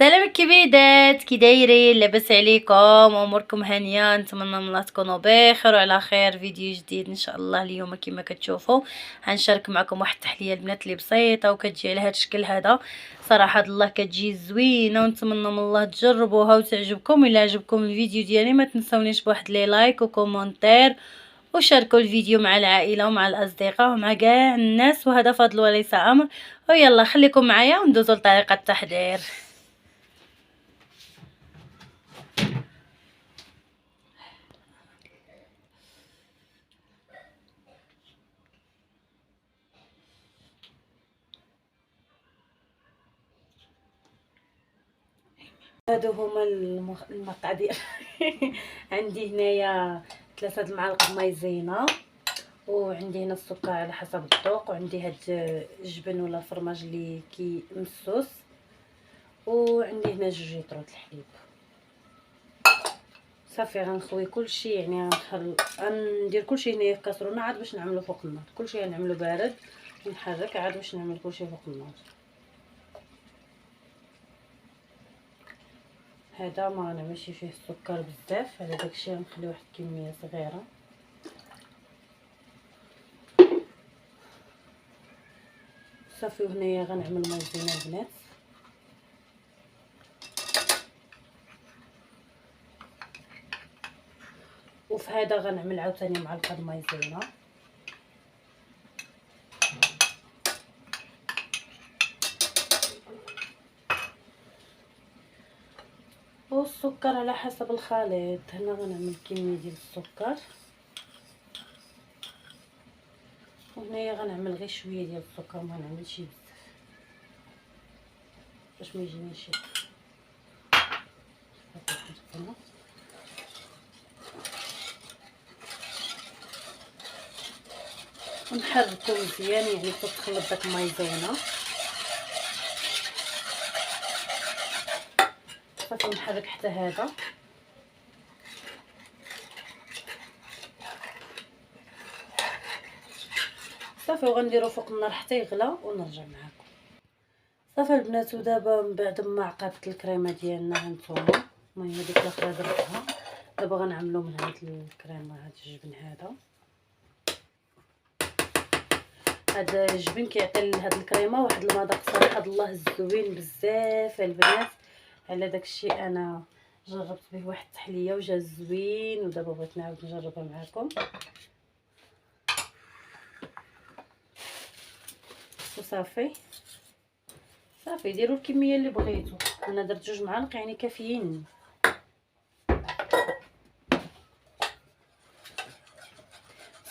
سلام الكبيدات، كي دايرين؟ لاباس عليكم؟ اموركم هانيه؟ نتمنى من الله تكونوا بخير وعلى خير. فيديو جديد ان شاء الله. اليوم كما كتشوفوا غنشارك معكم واحد التحليه البنات اللي بسيطه وكتجي على هذا الشكل هذا. صراحه الله كتجي زوينه ونتمنى من الله تجربوها وتعجبكم. الا عجبكم الفيديو ديالي ما تنسونيش بواحد لي لايك وكومونتير، وشاركوا الفيديو مع العائله ومع الاصدقاء ومع كاع الناس، وهذا فضل وليس امر. ويلا خليكم معايا وندوزو لطريقه التحضير. هادو هما المقادير. عندي هنايا 3 المعالق مايزينا، وعندي هنا السكر على حسب الذوق، وعندي هاد الجبن ولا الفرماج اللي مسوس، وعندي هنا 2 لتر الحليب. صافي غنخوي كلشي، يعني غندير كلشي هنايا في كاسرونه عاد باش نعملو فوق النار. كلشي غنعملو بارد ونحرك عاد باش نعمل كلشي فوق النار. هذا ما غنعملش فيه السكر بزاف، على داكشي غنخلي واحد الكميه صغيره. صافي وهنايا غنعمل مايزينا البنات. وفي هذا غنعمل عاوتاني معلقه مايزينا، والسكر على حسب الخليط. هنا غنعمل كميه ديال السكر، وهنايا غنعمل غير شويه ديال السكر، ما غنعملش بزاف باش ما يجينيش ونحركو مزيان، يعني تخلط داك المايزينا. صافي نحرك حتى هذا. صافي وغنديرو فوق النار حتى يغلى ونرجع معاكم. صافي البنات، ودابا من بعد ما عقدت الكريمه ديالنا هانتوما، المهم هذيك الاخرى درتها، دابا غنعملو من هاد الكريمه، هاد الجبن هاد الجبن كيعطي لهاد الكريمه واحد المذاق صراحه الله الزوين بزاف البنات. على داكشي انا جربت به واحد التحليه وجا زوين، ودابا بغيت نعاود نجربها معكم. وصافي صافي ديروا الكميه اللي بغيتو. انا درت 2 معالق يعني كافيين.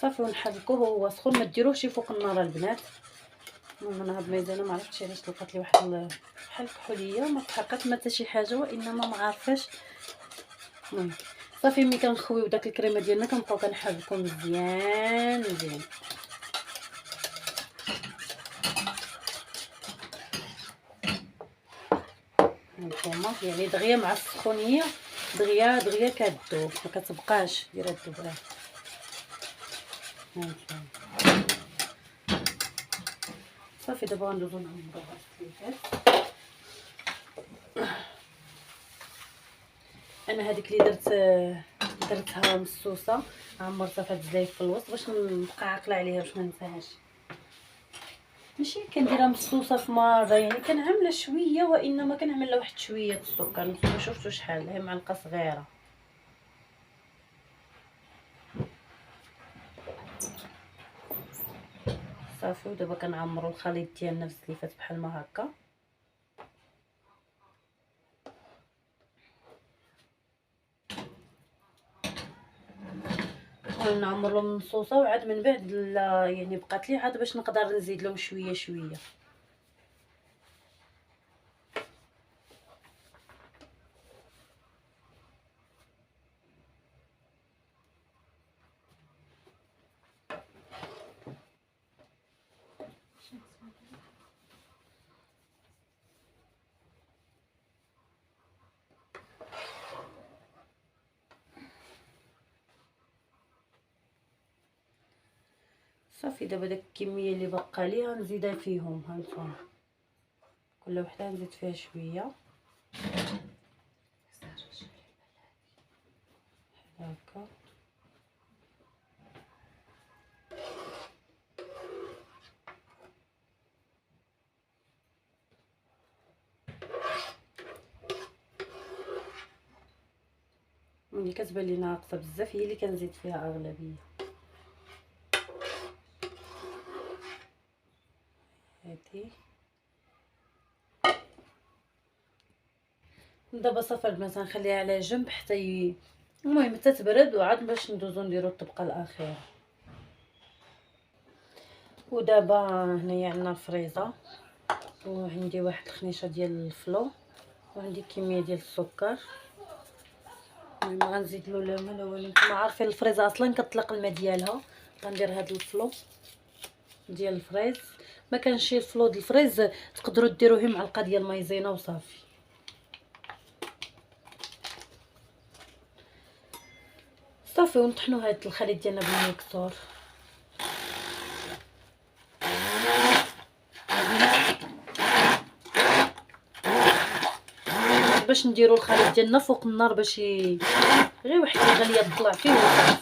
صافي ونحركوه وهو سخون، ما ديروهش فوق النار البنات. المهم انا هاد الميزانه ما عرفتش علاش لقات لي واحد بحال الكحوليه، ما تحرقات ما حتى شي حاجه، وانما ما عارفاش. المهم صافي ملي كنخويو داك الكريمه ديالنا كنبقاو كنحركو مزيان مزيان. هانتوما يعني دغيا مع السخونيه دغيا دغيا كتذوب، ما كتبقاش دايره الذوبان. هانتوما صافي دابا غندوزو نعمرو السليفات. انا هذيك اللي درتها مسوسه، عمرتها في هاد الزلايف في الوسط باش نبقى عاقله عليها باش ما ننساهاش. ماشي كنديرها مسوسه في مره، يعني كنعملها شويه، وانما كنعملها واحد شويه السكر. نتوما شفتوا شحال، هي معلقه صغيره. صافي ودابا كنعمروا الخليط ديالنا في السليفات بحال ما هكا. نعمر لهم الصوصه، وعاد من بعد يعني بقات لي عاد باش نقدر نزيد لهم شويه شويه. صافي دابا داك الكميه اللي باقا لي غنزيدها فيهم. هانتوما كل وحده نزيد فيها شويه. هكا. ملي كتبان لي ناقصه بزاف هي اللي كنزيد فيها اغلبيه. هادي دابا صافي البنات غنخليها على جنب حتى المهم حتى تبرد وعاد باش ندوزو نديرو الطبقه الاخيره. ودابا هنايا عندنا الفريزه وعندي واحد الخنيشه ديال الفلو وعندي كميه ديال السكر. المهم غنزيد له الماء الاول. نتوما عارفين الفريزه اصلا كتطلق الماء ديالها. غندير هاد الفلو ديال الفريز. ما كانش شي الفلو ديال الفريز تقدروا ديروه غير معلقه ديال المايزينا وصافي. صافي ونطحنوا هاد الخليط ديالنا بالميكسور. باش نديروا الخليط ديالنا فوق النار باش غير واحد الغليه تطلع فيه وصافي.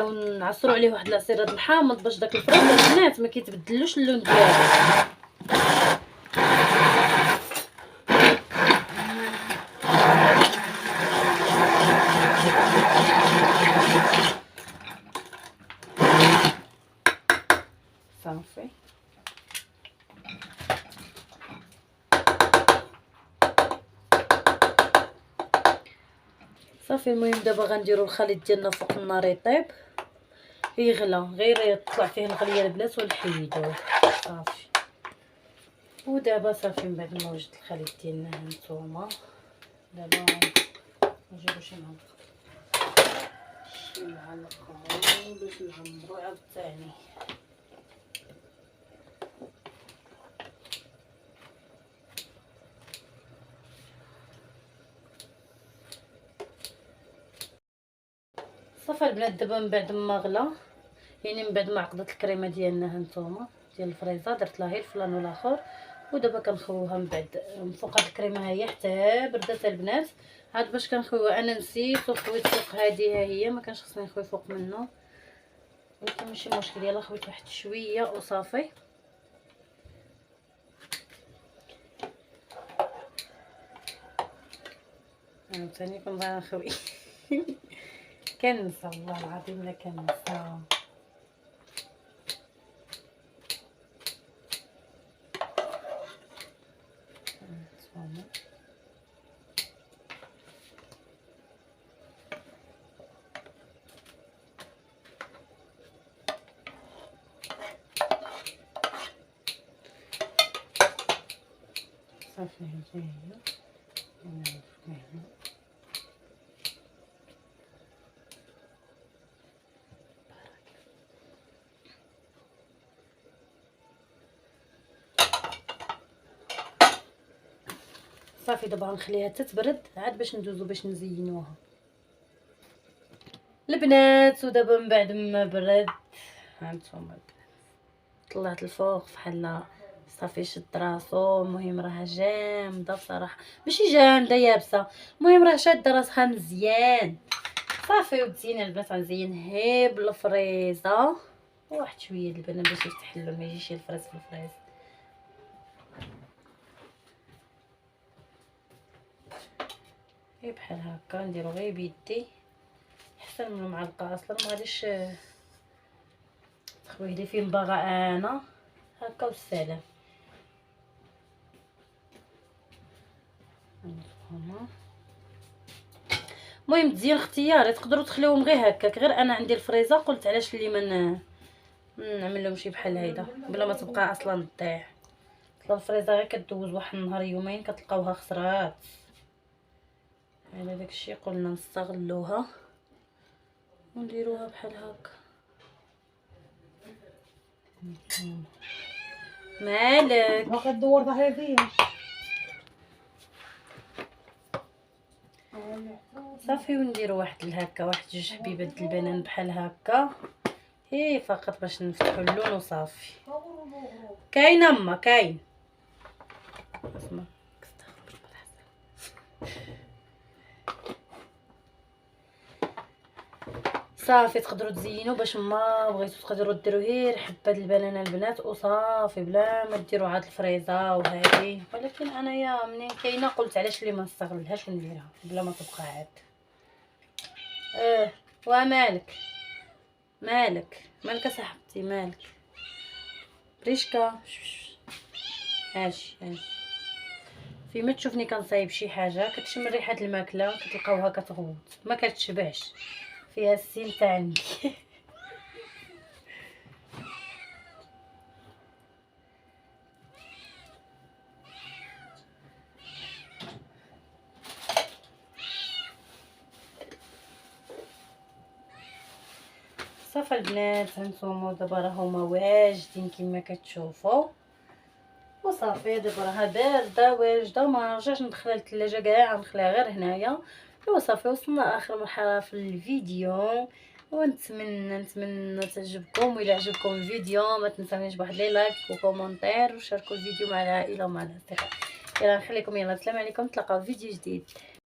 ونعصروا عليه واحد العصير الحامض باش داك الفريز البنات ما كيتبدلوش اللون ديالو. صافي صافي. المهم دابا غنديروا الخليط ديالنا فوق النار يطيب يغلى، غير يطلع فيه الغليه البنات ونحيدوه صافي. ودابا صافي من بعد ما وجدت الخليط ديالنا هانتوما دابا نجيبو شي معلقه باش نعمرو عاوتاني. صافي البنات دابا من بعد ما غلا يعني من بعد ما عقدت الكريمه ديالنا هانتوما ديال الفريزه درت لها غير الفلان والاخر. ودابا كنخويوها من بعد من فوق هاد الكريمه هي حتى بردات البنات. عاد باش كنخويوها انا نسيت وخويت فوق هادي ها هي ما كانش خصني نخوي فوق منه ولكن ماشي مشكل. يلا خويت واحد شويه وصافي. ثاني كنبغي نخوي كنسى والله العظيم لا كنسى. صافي هي صافي. دابا غنخليها حتى تبرد عاد باش ندوزو باش نزينوها البنات. ودابا من بعد ما برد هانتوما طلعت الفوق فحال صافي شد راسو. المهم راه جامده بصراحه ماشي جامده يابسه. المهم راه شاده راسها مزيان صافي. وتزيين البنات غنزينها بالفريزه واحد شويه البنات باش يفتح اللون ما يجيش الفريز في الفريز. غير بحال هكا نديرو غير بيدي احسن من المعلقه. اصلا ما غاديش تخويه لي فين باغا انا هكا والسلام. المهم تزيين اختياري تقدروا تخليوهم غير هكاك. غير انا عندي الفريزه قلت علاش اللي من نعمل لهم شي بحال هيدا بلا ما تبقى اصلا تضيع. اصلا الفريزه غير كدوز واحد النهار يومين كتلقاوها خسرات. على داكشي قلنا نستغلوها ونديروها بحال هكا. مالك باقي تدور ظهري فيا صافي. ونديرو واحد الهكا واحد جوج حبيبات البنان بحال هكا هي فقط باش نفتحوا اللون وصافي. كاين اما كاين اسمع صافي تقدروا تزينوا باش ما بغيتو تقدروا ديروا غير حبه البنانه البنات وصافي بلا ما ديروا عاد الفريزه وهذه. ولكن انايا منين كاينه قلت علاش اللي ما نستغلهاش ونديرها بلا ما تبقى عاد. ومالك مالك صاحبتي مالك ريشكا هاجي فيما تشوفني كنصايب شي حاجه كتشم ريحه الماكله كتلقاوها كتغوت ما كتشبعش فيها السين تاع عندي. صافي البنات هانتوما دابا راهما واجدين كما كتشوفوا وصافي دابا راها بارده واجده وما رجعش ندخلها للثلاجه كاع نخليها غير هنايا. وصافي وصلنا اخر مرحله في الفيديو ونتمنى تعجبكم. وإلا عجبكم الفيديو ما تنسونيش بواحد لي لايك وكومونتير وشاركوا الفيديو مع العائله ومع الاصدقاء. يلا نخليكم يلا السلام عليكم نتلاقاو في فيديو جديد.